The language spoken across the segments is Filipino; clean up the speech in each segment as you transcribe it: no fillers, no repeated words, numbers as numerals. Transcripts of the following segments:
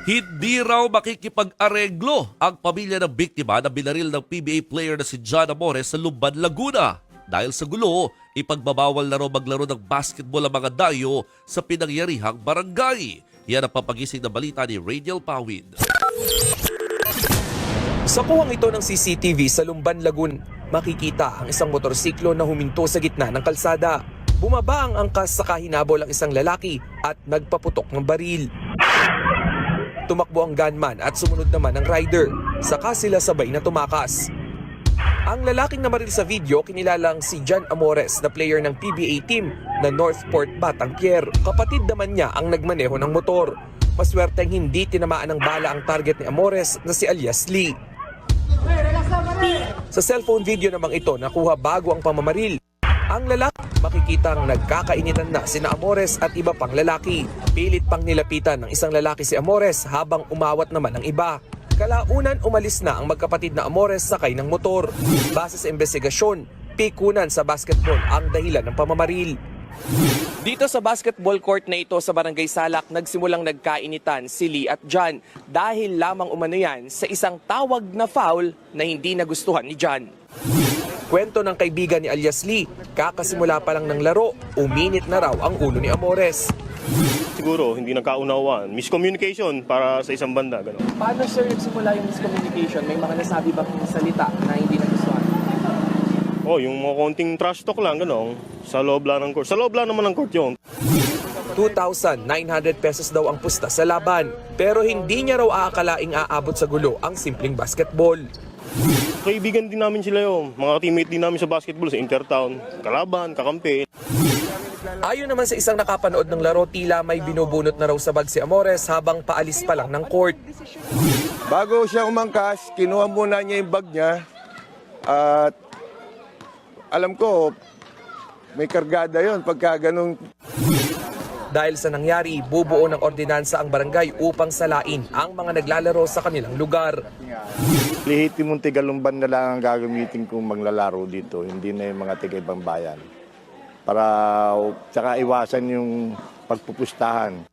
Hindi raw makikipag-areglo ang pamilya ng biktima na binaril ng PBA player na si John Amores sa Lumban, Laguna. Dahil sa gulo, ipagbabawal na raw maglaro ng basketball ang mga dayo sa pinangyarihang barangay. Yan ang papagising na balita ni Radial Pawid. Sa kuwang ito ng CCTV sa Lumban, Laguna, makikita ang isang motorsiklo na huminto sa gitna ng kalsada. Bumaba ang angkas sa kahinabol ang isang lalaki at nagpaputok ng baril. Tumakbo ang gunman at sumunod naman ang rider. Saka sila sabay na tumakas. Ang lalaking namaril sa video kinilalang si John Amores na player ng PBA team na Northport Batangpier. Kapatid naman niya ang nagmaneho ng motor. Maswerteng hindi tinamaan ng bala ang target ni Amores na si alias Lee. Sa cellphone video namang ito nakuha bago ang pamamaril. Ang lalaki makikitang nagkakainitan na sina Amores at iba pang lalaki. Pilit pang nilapitan ng isang lalaki si Amores habang umawat naman ang iba. Kalaunan umalis na ang magkapatid na Amores sakay ng motor. Base sa investigasyon, pikunan sa basketball ang dahilan ng pamamaril. Dito sa basketball court na ito sa Barangay Salak, nagsimulang nagkainitan si Lee at John dahil lamang umano yan sa isang tawag na foul na hindi nagustuhan ni John. Kwento ng kaibigan ni alias Lee, kakasimula pa lang ng laro, uminit na raw ang ulo ni Amores. Siguro hindi nagkaunawaan, miscommunication para sa isang banda. Ganun. Paano sir nagsimula yung miscommunication? May mga nasabi ba kung salita na hindi nagustuhan? Yung mga konting trash talk lang, gano'n, sa loob lang ng court. Sa loob lang naman ng court yun. 2,900 pesos daw ang pusta sa laban, pero hindi niya raw aakalaing aabot sa gulo ang simpleng basketball. Kaibigan din namin sila yun. Mga teammate din namin sa basketball, sa Intertown. Kalaban, kakampi. Ayon naman sa isang nakapanood ng laro, tila may binubunot na raw sa bag si Amores habang paalis pa lang ng court. Bago siya umangkas, kinuha muna niya yung bag niya at alam ko may kargada yon pagka ganun. Dahil sa nangyari, bubuo ng ordinansa ang barangay upang salain ang mga naglalaro sa kanilang lugar. Lehitimong tigalumban na lang ang gagamitin kong maglalaro dito, hindi na yung mga tiga-ibang bayan. Para tsaka iwasan yung pagpupustahan.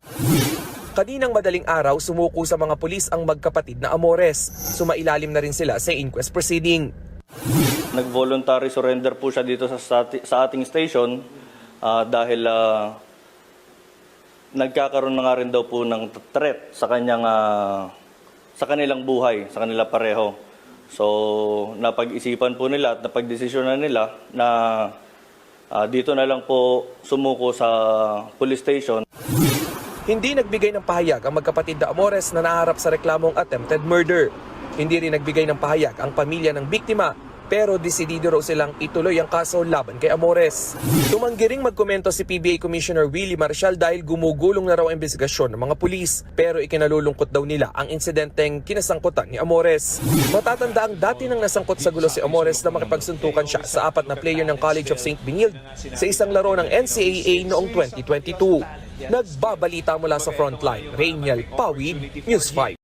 Kaninang madaling araw, sumuko sa mga pulis ang magkapatid na Amores. Sumailalim na rin sila sa inquest proceeding. Nag-voluntary surrender po siya dito sa ating station dahil nagkakaroon na nga rin daw po ng threat sa kanilang buhay, sa kanila pareho. So, napag-isipan po nila at napag-desisyonan nila na dito na lang po sumuko sa police station. Hindi nagbigay ng pahayag ang magkapatid na Amores na naharap sa reklamong attempted murder. Hindi rin nagbigay ng pahayag ang pamilya ng biktima, pero desidido raw silang ituloy ang kaso laban kay Amores. Tumanggi ring magkomento si PBA Commissioner Willie Marcial dahil gumugulong na raw ang investigasyon ng mga pulis, pero ikinalulungkot daw nila ang insidenteng kinasangkutan ni Amores. Matatanda ang dati nang nasangkot sa gulo si Amores na makipagsuntukan siya sa 4 na player ng College of St. Benilde sa isang laro ng NCAA noong 2022. Nagbabalita mula sa frontline, Radial Pawid, News 5.